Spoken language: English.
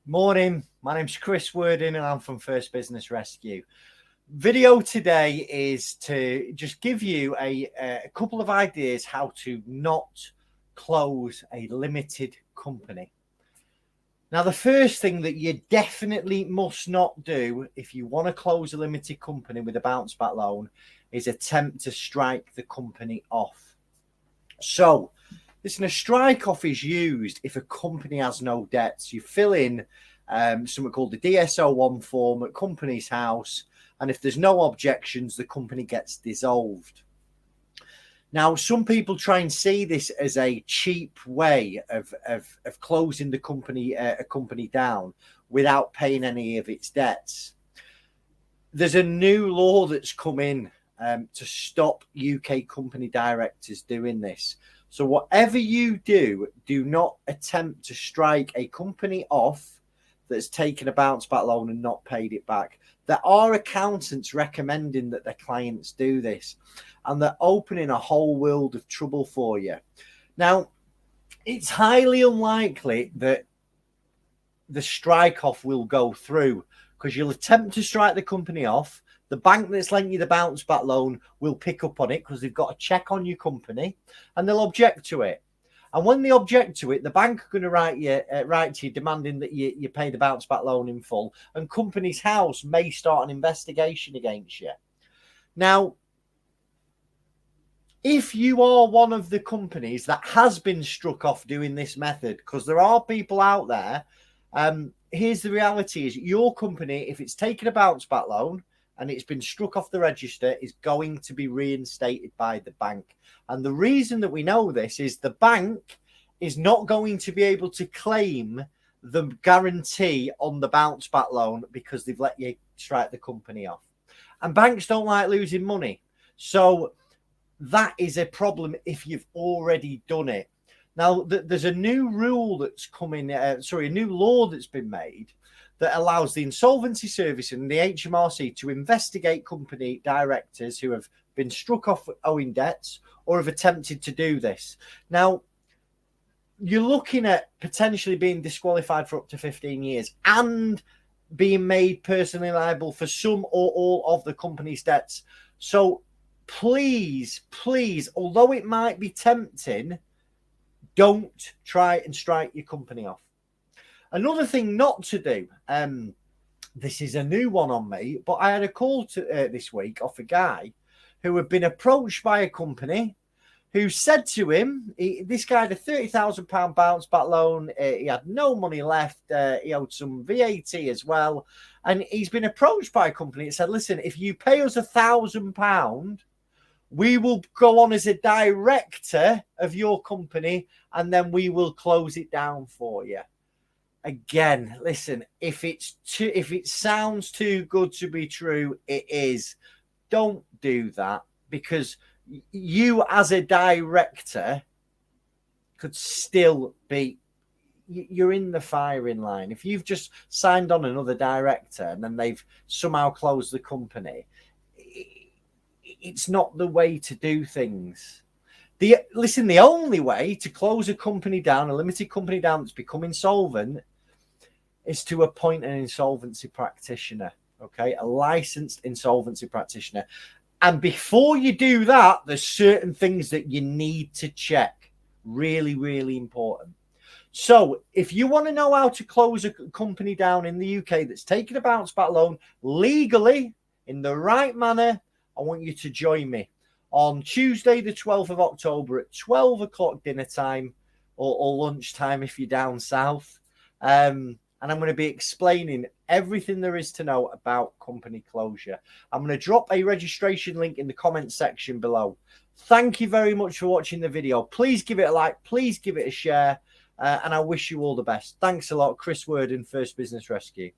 Morning, my name's Chris Worden and I'm from First Business Rescue. Video today is to just give you a couple of ideas how to not close a limited company. Now, the first thing that you definitely must not do if you want to close a limited company with a bounce back loan is attempt to strike the company off. So, listen, a strike off is used if a company has no debts. You fill in something called the DSO1 form at company's house, and if there's no objections, the company gets dissolved. Now, some people try and see this as a cheap way of closing the company, a company down without paying any of its debts. There's a new law that's come in to stop UK company directors doing this. So whatever you do, do not attempt to strike a company off that's taken a bounce back loan and not paid it back. There are accountants recommending that their clients do this, and they're opening a whole world of trouble for you. Now, it's highly unlikely that the strike off will go through because you'll attempt to strike the company off. The bank that's lent you the bounce back loan will pick up on it because they've got a check on your company and they'll object to it. And when they object to it, the bank are going to write to you demanding that you pay the bounce back loan in full, and company's house may start an investigation against you. Now, if you are one of the companies that has been struck off doing this method, because there are people out there, here's the reality is your company, if it's taken a bounce back loan and it's been struck off the register, is going to be reinstated by the bank. And the reason that we know this is the bank is not going to be able to claim the guarantee on the bounce back loan because they've let you strike the company off. And banks don't like losing money. So that is a problem if you've already done it. Now, there's a new rule that's coming, a new law that's been made that allows the insolvency service and the HMRC to investigate company directors who have been struck off owing debts or have attempted to do this. Now, you're looking at potentially being disqualified for up to 15 years and being made personally liable for some or all of the company's debts. So please, although it might be tempting, don't try and strike your company off. Another thing not to do, this is a new one on me, but I had a call this week off a guy who had been approached by a company who said to him, this guy had a £30,000 bounce back loan. He had no money left. He owed some VAT as well. And he's been approached by a company that said, listen, if you pay us £1,000, we will go on as a director of your company and then we will close it down for you. Again, listen, if it sounds too good to be true, it is. Don't do that because you as a director could still be, you're in the firing line. If you've just signed on another director and then they've somehow closed the company, it's not the way to do things. The only way to close a company down, a limited company down that's become insolvent, is to appoint an insolvency practitioner, okay? A licensed insolvency practitioner. And before you do that, there's certain things that you need to check. Really, really important. So if you want to know how to close a company down in the UK that's taken a bounce back loan legally, in the right manner, I want you to join me on Tuesday, the 12th of October at 12 o'clock dinner time or lunchtime if you're down south. And I'm going to be explaining everything there is to know about company closure. I'm going to drop a registration link in the comment section below. Thank you very much for watching the video. Please give it a like. Please give it a share. And I wish you all the best. Thanks a lot. Chris Worden, First Business Rescue.